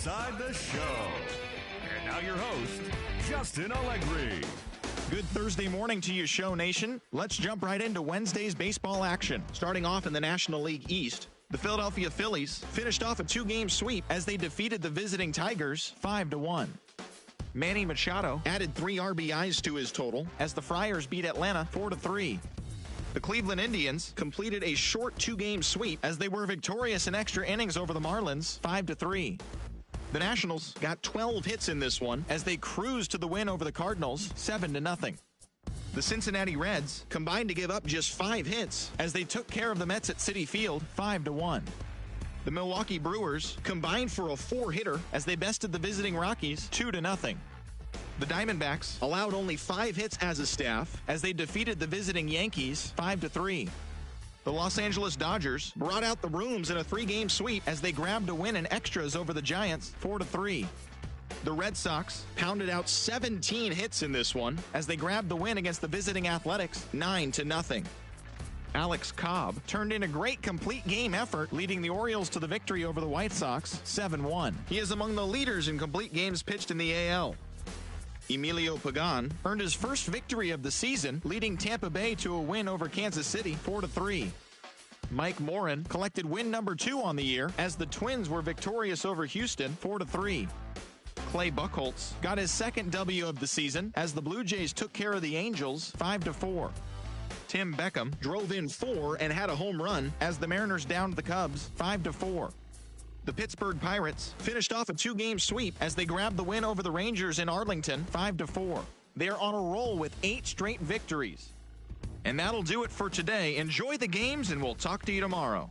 inside the show. And now your host, Justin Allegri.
Good Thursday morning to you, Show Nation. Let's jump right into Wednesday's baseball action. Starting off in the National League East, the Philadelphia Phillies finished off a 2-game sweep as they defeated the visiting Tigers 5-1. Manny Machado added 3 RBIs to his total as the Friars beat Atlanta 4-3. The Cleveland Indians completed a short 2-game sweep as they were victorious in extra innings over the Marlins 5-3. The Nationals got 12 hits in this one as they cruised to the win over the Cardinals 7-0. The Cincinnati Reds combined to give up just 5 hits as they took care of the Mets at Citi Field 5-1. The Milwaukee Brewers combined for a 4-hitter as they bested the visiting Rockies 2-0. The Diamondbacks allowed only 5 hits as a staff as they defeated the visiting Yankees 5-3. The Los Angeles Dodgers brought out the rooms in a 3-game sweep as they grabbed a win in extras over the Giants 4-3. The Red Sox pounded out 17 hits in this one as they grabbed the win against the visiting Athletics 9-0. Alex Cobb turned in a great complete game effort, leading the Orioles to the victory over the White Sox 7-1. He is among the leaders in complete games pitched in the AL. Emilio Pagan earned his first victory of the season, leading Tampa Bay to a win over Kansas City 4-3. Mike Morin collected win number 2 on the year as the Twins were victorious over Houston 4-3. Clay Buchholz got his second W of the season as the Blue Jays took care of the Angels 5-4. Tim Beckham drove in 4 and had a home run as the Mariners downed the Cubs 5-4. The Pittsburgh Pirates finished off a 2-game sweep as they grabbed the win over the Rangers in Arlington 5-4. They're on a roll with 8 straight victories. And that'll do it for today. Enjoy the games, and we'll talk to you tomorrow.